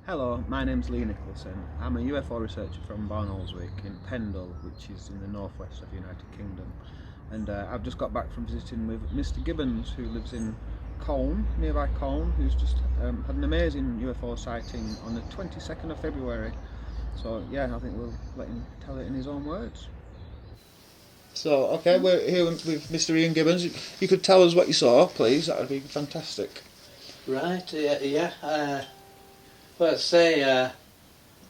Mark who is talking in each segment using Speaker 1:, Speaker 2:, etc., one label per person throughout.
Speaker 1: Hello, my name's Lee Nicholson. I'm a UFO researcher from Barnoldswick in Pendle, which is in the northwest of the United Kingdom. And I've just got back from visiting with Mr. Gibbons, who lives in Colne, nearby Colne, who's just had an amazing UFO sighting on the 22nd of February. So yeah, I think we'll let him tell it in his own words. So, okay, we're here with Mr. Ian Gibbons. You could tell us what you saw, please. That would be fantastic.
Speaker 2: Right, yeah. Well, say, I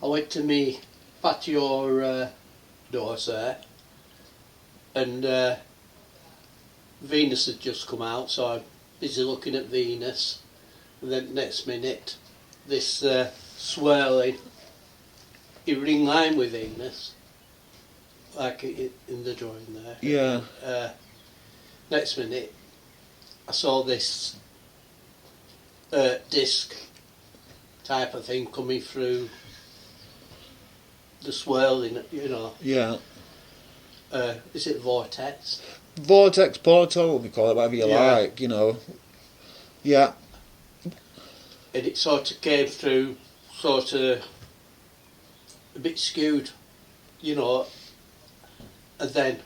Speaker 2: went to me patio doors there, and Venus had just come out, so I'm busy looking at Venus. And then next minute, this swirling, you were in line with Venus, like in the drawing there.
Speaker 1: Yeah.
Speaker 2: Next minute, I saw this disc type of thing coming through the swirling, you know.
Speaker 1: Yeah.
Speaker 2: Is it Vortex?
Speaker 1: Vortex, portal, we call it, whatever you like, you know. Yeah.
Speaker 2: And it sort of came through, sort of a bit skewed, you know, and then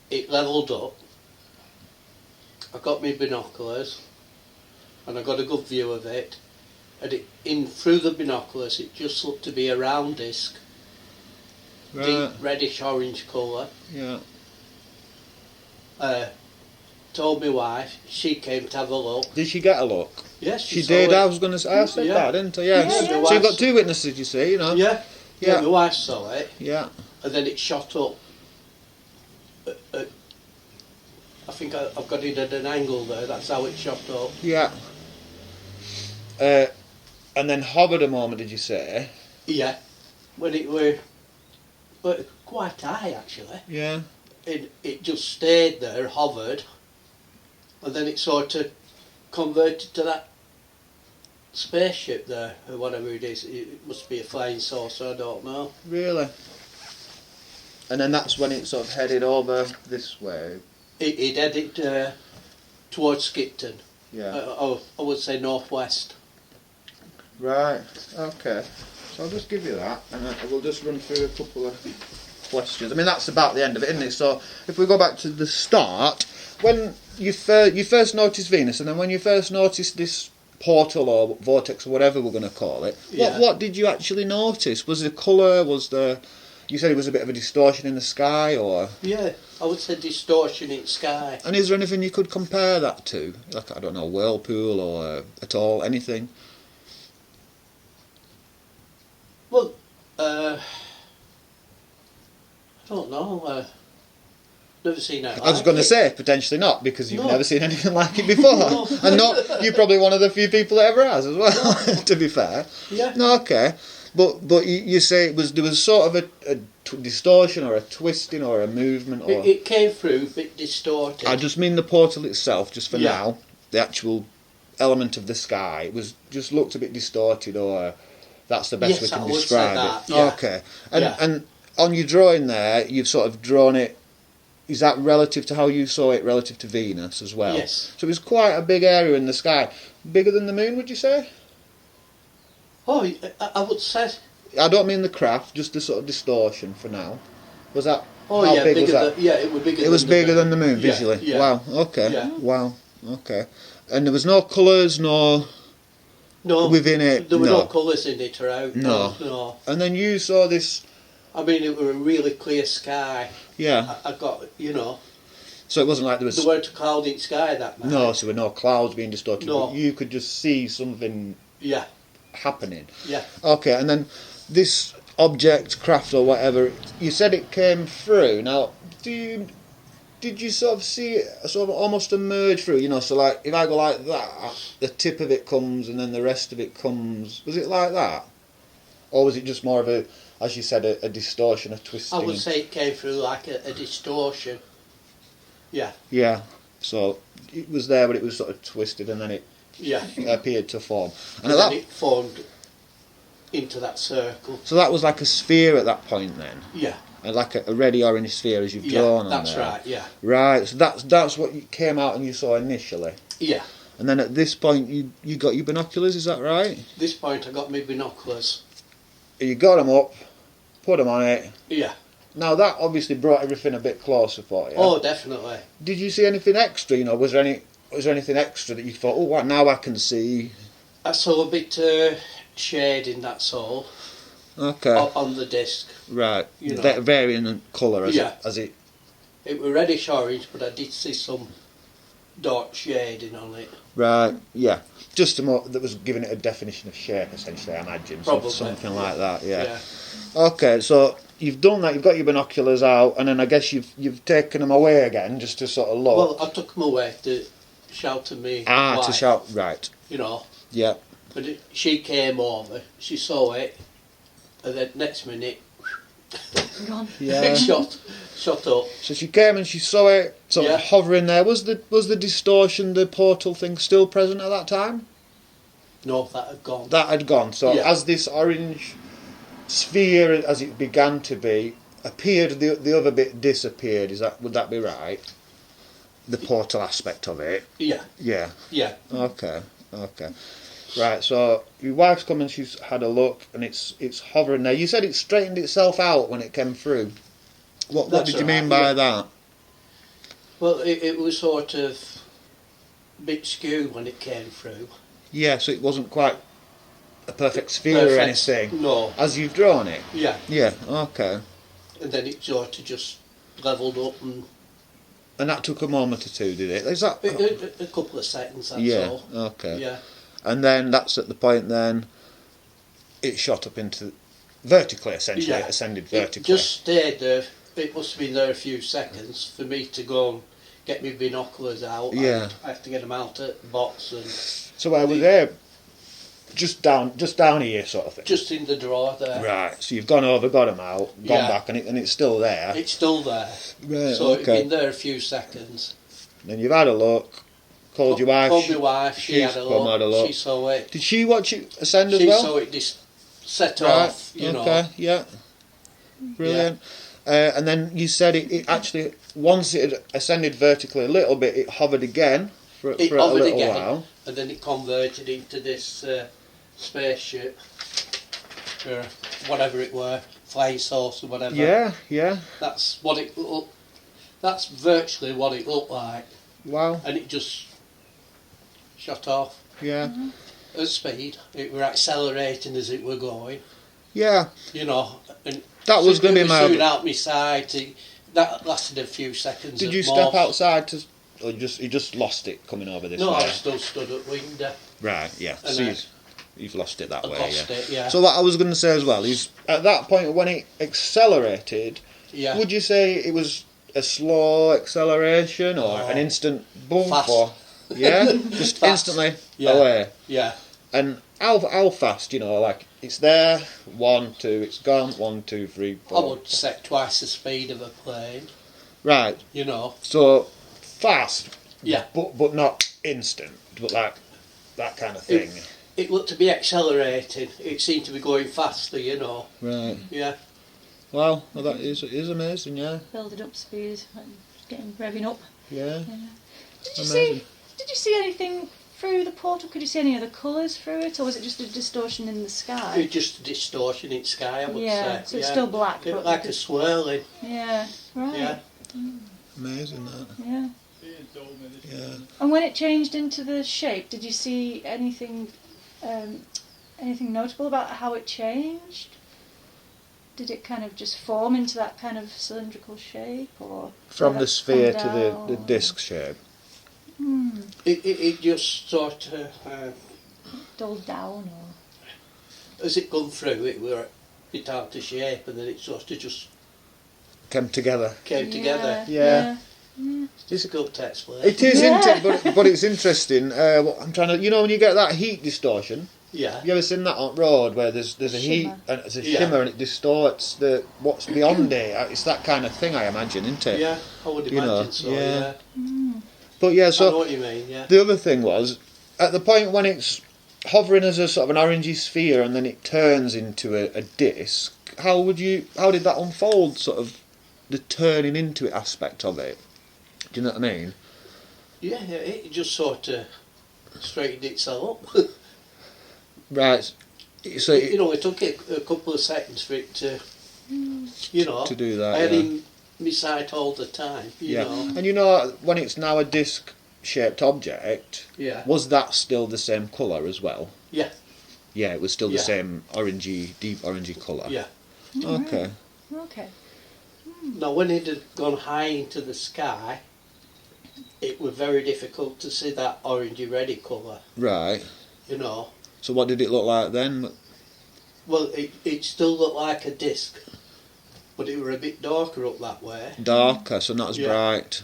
Speaker 2: it levelled up. I got my binoculars and I got a good view of it, and through the binoculars it just looked to be a round disc, deep reddish-orange colour.
Speaker 1: Yeah.
Speaker 2: Told my wife, she came to have a look.
Speaker 1: Did she get a look?
Speaker 2: Yes,
Speaker 1: she did. I was going to say, I said that, didn't I? Yeah. So you've got two witnesses, you see, you know.
Speaker 2: Yeah. Yeah. My wife saw it.
Speaker 1: Yeah.
Speaker 2: And then it shot up. I think I've got it at an angle there. That's how it shot up.
Speaker 1: Yeah. And then hovered a moment, did you say?
Speaker 2: Yeah. When it were quite high, actually.
Speaker 1: Yeah.
Speaker 2: It just stayed there, hovered, and then it sort of converted to that spaceship there, or whatever it is. It must be a flying saucer, I don't know.
Speaker 1: Really? And then that's when it sort of headed over this way?
Speaker 2: It headed towards Skipton.
Speaker 1: Yeah.
Speaker 2: I would say northwest.
Speaker 1: Right, okay. So I'll just give you that, and we'll just run through a couple of questions. I mean, that's about the end of it, isn't it? So if we go back to the start, when you first noticed Venus, and then when you first noticed this portal or vortex or whatever we're going to call it, what did you actually notice? Was the colour? Was the... You said it was a bit of a distortion in the sky, or...
Speaker 2: Yeah, I would say distortion in sky.
Speaker 1: And is there anything you could compare that to? Like, I don't know, a whirlpool or at all, anything?
Speaker 2: Well, I don't know. Never seen that.
Speaker 1: I was going to say, potentially not, because you've never seen anything like it before.
Speaker 2: No.
Speaker 1: And you're probably one of the few people that ever has as well, to be fair.
Speaker 2: Yeah.
Speaker 1: No, okay. But you say there was sort of a distortion or a twisting or a movement, or...
Speaker 2: It came through a bit distorted.
Speaker 1: I just mean the portal itself, just for now. The actual element of the sky just looked a bit distorted, or that's the best we can describe it.
Speaker 2: Yeah.
Speaker 1: Okay. And on your drawing there, you've sort of drawn it. Is that relative to how you saw it, relative to Venus as well?
Speaker 2: Yes.
Speaker 1: So it was quite a big area in the sky. Bigger than the moon, would you say?
Speaker 2: Oh, I would say...
Speaker 1: I don't mean the craft, just the sort of distortion for now. Was that...
Speaker 2: Oh,
Speaker 1: how
Speaker 2: yeah,
Speaker 1: big was that?
Speaker 2: it was bigger.
Speaker 1: It was bigger than the moon, visually?
Speaker 2: Yeah.
Speaker 1: Wow, okay.
Speaker 2: Yeah.
Speaker 1: Wow, okay. And there was no colours, no within it?
Speaker 2: There were no colours in it around.
Speaker 1: No. And then you saw this...
Speaker 2: I mean, it was a really clear sky.
Speaker 1: Yeah.
Speaker 2: I got, you know...
Speaker 1: So it wasn't like there was...
Speaker 2: There weren't a cloud in the sky that night.
Speaker 1: No, so there were no clouds being distorted.
Speaker 2: No.
Speaker 1: But you could just see something...
Speaker 2: Yeah.
Speaker 1: Happening.
Speaker 2: Yeah.
Speaker 1: Okay, and then this object, craft or whatever, you said it came through. Now, did you sort of see it sort of almost emerge through? You know, so like if I go like that, the tip of it comes and then the rest of it comes. Was it like that, or was it just more of a, as you said, a distortion, a twisting?
Speaker 2: I would say it came through like a distortion. Yeah.
Speaker 1: Yeah. So it was there, but it was sort of twisted, and then it appeared to form.
Speaker 2: And then it formed into that circle.
Speaker 1: So that was like a sphere at that point then?
Speaker 2: Yeah.
Speaker 1: Like a reddy orange sphere as you've drawn on there.
Speaker 2: Yeah, that's right, yeah.
Speaker 1: Right, so that's what you came out and you saw initially?
Speaker 2: Yeah.
Speaker 1: And then at this point, you got your binoculars, is that right?
Speaker 2: This point I got my binoculars.
Speaker 1: You got them up, put them on it.
Speaker 2: Yeah.
Speaker 1: Now that obviously brought everything a bit closer for you.
Speaker 2: Oh, definitely.
Speaker 1: Did you see anything extra? You know, was there anything extra that you thought, oh, wow, now I can see?
Speaker 2: I saw a bit shading, that's all.
Speaker 1: Okay.
Speaker 2: On the disc.
Speaker 1: Right.
Speaker 2: You know.
Speaker 1: Varying in colour as it.
Speaker 2: It was reddish orange, but I did see some dark shading on it.
Speaker 1: Right. Yeah. Just that was giving it a definition of shape, essentially. I imagine.
Speaker 2: Probably.
Speaker 1: Something like that. Yeah.
Speaker 2: Yeah.
Speaker 1: Okay. So you've done that. You've got your binoculars out, and then I guess you've taken them away again just to sort of look.
Speaker 2: Well, I took them away to shout to me.
Speaker 1: To shout. Right.
Speaker 2: You know.
Speaker 1: Yeah.
Speaker 2: But she came over. She saw it, and then next minute,
Speaker 3: Gone.
Speaker 1: Yeah.
Speaker 2: it shot up.
Speaker 1: So she came and she saw it sort
Speaker 2: Yeah.
Speaker 1: of hovering there. Was the distortion, the portal thing still present at that time?
Speaker 2: No, that had gone.
Speaker 1: That had gone. So
Speaker 2: Yeah.
Speaker 1: as this orange sphere, as it began to be, appeared, the other bit disappeared. Would that be right? The portal aspect of it.
Speaker 2: Yeah.
Speaker 1: Yeah.
Speaker 2: Yeah.
Speaker 1: Okay. Right. So your wife's come and she's had a look, and it's hovering there. You said it straightened itself out when it came through. What
Speaker 2: That's
Speaker 1: did you
Speaker 2: right,
Speaker 1: mean by
Speaker 2: yeah.
Speaker 1: that?
Speaker 2: Well, it was sort of a bit skewed when it came through.
Speaker 1: Yeah. So it wasn't quite a perfect sphere or
Speaker 2: Perfect.
Speaker 1: anything.
Speaker 2: No.
Speaker 1: As you've drawn it.
Speaker 2: Yeah.
Speaker 1: Yeah. Okay.
Speaker 2: And then it sort of just levelled up and
Speaker 1: And that took a moment or two, did it? Is that?
Speaker 2: a couple of seconds, that's
Speaker 1: Yeah.
Speaker 2: all.
Speaker 1: Okay.
Speaker 2: Yeah.
Speaker 1: And then that's at the point then it shot up into vertically, essentially.
Speaker 2: Yeah.
Speaker 1: It ascended
Speaker 2: It
Speaker 1: vertically.
Speaker 2: just stayed there. It must have been there a few seconds for me to go and get my binoculars out.
Speaker 1: Yeah.
Speaker 2: I had to get them out of the box and
Speaker 1: So I was there, just down here, sort of thing.
Speaker 2: just in the drawer there.
Speaker 1: Right. So you've gone over, got them out, gone
Speaker 2: Yeah.
Speaker 1: back, and it's still there.
Speaker 2: It's still there.
Speaker 1: Right.
Speaker 2: So it'd
Speaker 1: okay.
Speaker 2: been there a few seconds.
Speaker 1: Then you've had a look. Called your wife.
Speaker 2: Called my wife. She
Speaker 1: she's
Speaker 2: had a
Speaker 1: come had a look.
Speaker 2: look. She saw it.
Speaker 1: Did she watch it ascend as
Speaker 2: She
Speaker 1: well?
Speaker 2: saw it just set
Speaker 1: Right.
Speaker 2: off. You
Speaker 1: okay.
Speaker 2: know.
Speaker 1: Yeah. Brilliant. And then you said it actually, once it had ascended vertically a little bit, it hovered again for a
Speaker 2: hovered
Speaker 1: little
Speaker 2: again,
Speaker 1: while.
Speaker 2: and then it converted into this spaceship, or whatever it were, flying saucer, whatever.
Speaker 1: Yeah, yeah.
Speaker 2: That's what it looked. That's virtually what it looked like,
Speaker 1: Wow.
Speaker 2: and it just shot off
Speaker 1: Yeah.
Speaker 2: at speed. It were accelerating as it were going.
Speaker 1: Yeah.
Speaker 2: You know, and
Speaker 1: That was going to be
Speaker 2: soon
Speaker 1: my.
Speaker 2: out my side. That lasted a few seconds.
Speaker 1: Did
Speaker 2: at
Speaker 1: you
Speaker 2: most.
Speaker 1: step outside to, or you just lost it coming over this
Speaker 2: No,
Speaker 1: way?
Speaker 2: I still stood at window.
Speaker 1: Right. Yeah.
Speaker 2: And
Speaker 1: So
Speaker 2: then
Speaker 1: you've lost it that
Speaker 2: I
Speaker 1: way.
Speaker 2: lost
Speaker 1: Yeah.
Speaker 2: it. Yeah.
Speaker 1: So what I was going to say as well is, at that point when it accelerated,
Speaker 2: yeah.
Speaker 1: would you say it was a slow acceleration or
Speaker 2: No.
Speaker 1: an instant bump?
Speaker 2: Fast.
Speaker 1: Or, yeah, just
Speaker 2: Fast.
Speaker 1: instantly
Speaker 2: Yeah.
Speaker 1: away.
Speaker 2: Yeah.
Speaker 1: And how fast? You know, like it's there, 1, 2, it's gone, 1, 2, 3,
Speaker 2: I
Speaker 1: 4.
Speaker 2: would set twice the speed of a plane.
Speaker 1: Right.
Speaker 2: You know.
Speaker 1: So fast.
Speaker 2: Yeah.
Speaker 1: But not instant. But like that kind of thing.
Speaker 2: It looked to be accelerating. It seemed to be going faster. You know.
Speaker 1: Right.
Speaker 2: Yeah.
Speaker 1: Well, that is amazing. Yeah.
Speaker 3: Building up speed, like getting revving up.
Speaker 1: Yeah.
Speaker 3: Did you
Speaker 1: Amazing.
Speaker 3: see anything through the portal? Could you see any other colours through it, or was it just a distortion in the sky?
Speaker 2: It's just a distortion in sky. I would
Speaker 3: Yeah,
Speaker 2: say.
Speaker 3: so it's still black.
Speaker 2: It
Speaker 3: but
Speaker 2: like a swirling.
Speaker 3: yeah, right.
Speaker 2: Yeah.
Speaker 1: Amazing that.
Speaker 3: Yeah.
Speaker 1: Yeah.
Speaker 3: And when it changed into the shape, did you see anything notable about how it changed? Did it kind of just form into that kind of cylindrical shape, or
Speaker 1: From
Speaker 3: did
Speaker 1: the
Speaker 3: it
Speaker 1: sphere
Speaker 3: come
Speaker 1: to
Speaker 3: down,
Speaker 1: the
Speaker 3: or-
Speaker 1: disc shape.
Speaker 2: It just sort of
Speaker 3: dulled down, or
Speaker 2: as it come through, it were a bit out of shape, and then it sort of just
Speaker 1: Came together.
Speaker 2: came together.
Speaker 1: Yeah.
Speaker 2: It's difficult to explain.
Speaker 1: It is,
Speaker 3: Yeah.
Speaker 1: but it's interesting. I'm trying to, when you get that heat distortion.
Speaker 2: Yeah.
Speaker 1: Have you ever seen that on road where there's a heat
Speaker 3: Shimmer.
Speaker 1: and it's a
Speaker 2: Yeah.
Speaker 1: shimmer and it distorts what's beyond it? It's that kind of thing, I imagine, isn't it?
Speaker 2: Yeah, I would
Speaker 1: You know,
Speaker 2: imagine so.
Speaker 1: yeah.
Speaker 2: Yeah.
Speaker 1: But yeah,
Speaker 2: I know
Speaker 1: so
Speaker 2: what you mean. Yeah.
Speaker 1: the other thing was at the point when it's hovering as a sort of an orangey sphere and then it turns into a disc. How did that unfold? Sort of the turning into it aspect of it. Do you know what I mean?
Speaker 2: Yeah, it just sort of straightened itself up.
Speaker 1: Right. So
Speaker 2: You know, it took it a couple of seconds for it to, you know,
Speaker 1: to do that.
Speaker 2: I had
Speaker 1: yeah.
Speaker 2: in my sight all the time, you know.
Speaker 1: And you know, when it's now a disc-shaped object,
Speaker 2: Yeah.
Speaker 1: was that still the same colour as well?
Speaker 2: Yeah.
Speaker 1: Yeah, it was still the
Speaker 2: Yeah.
Speaker 1: same orangey, deep orangey colour.
Speaker 2: Yeah.
Speaker 1: Okay.
Speaker 3: Okay.
Speaker 2: Now, when it had gone high into the sky, it was very difficult to see that orangey reddy colour,
Speaker 1: Right.
Speaker 2: you know.
Speaker 1: So what did it look like then?
Speaker 2: Well, it still looked like a disc, but it were a bit darker up that way.
Speaker 1: Darker, so not as
Speaker 2: Yeah.
Speaker 1: bright.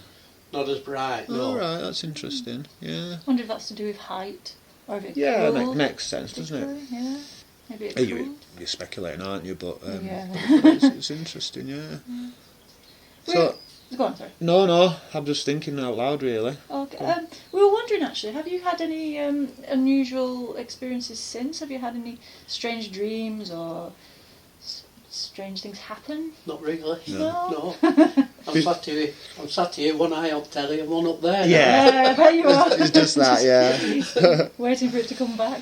Speaker 2: Not as bright, no.
Speaker 1: Oh, right, that's interesting. Yeah.
Speaker 3: I wonder if that's to do with height or if it
Speaker 1: Yeah,
Speaker 3: cooled.
Speaker 1: makes sense, doesn't it?
Speaker 3: Yeah. Maybe it
Speaker 1: Hey,
Speaker 3: cooled.
Speaker 1: you're speculating, aren't you? But
Speaker 3: Yeah.
Speaker 1: it's interesting, yeah. So,
Speaker 3: Go on, sorry.
Speaker 1: no, I'm just thinking out loud, really.
Speaker 3: Okay. We were wondering actually, have you had any unusual experiences since? Have you had any strange dreams or strange things happen?
Speaker 2: Not really.
Speaker 3: No.
Speaker 2: No. I'm sat here, one eye on telly and one up there.
Speaker 1: Yeah.
Speaker 3: There you are.
Speaker 1: It's just that, yeah.
Speaker 3: Waiting for it to come back.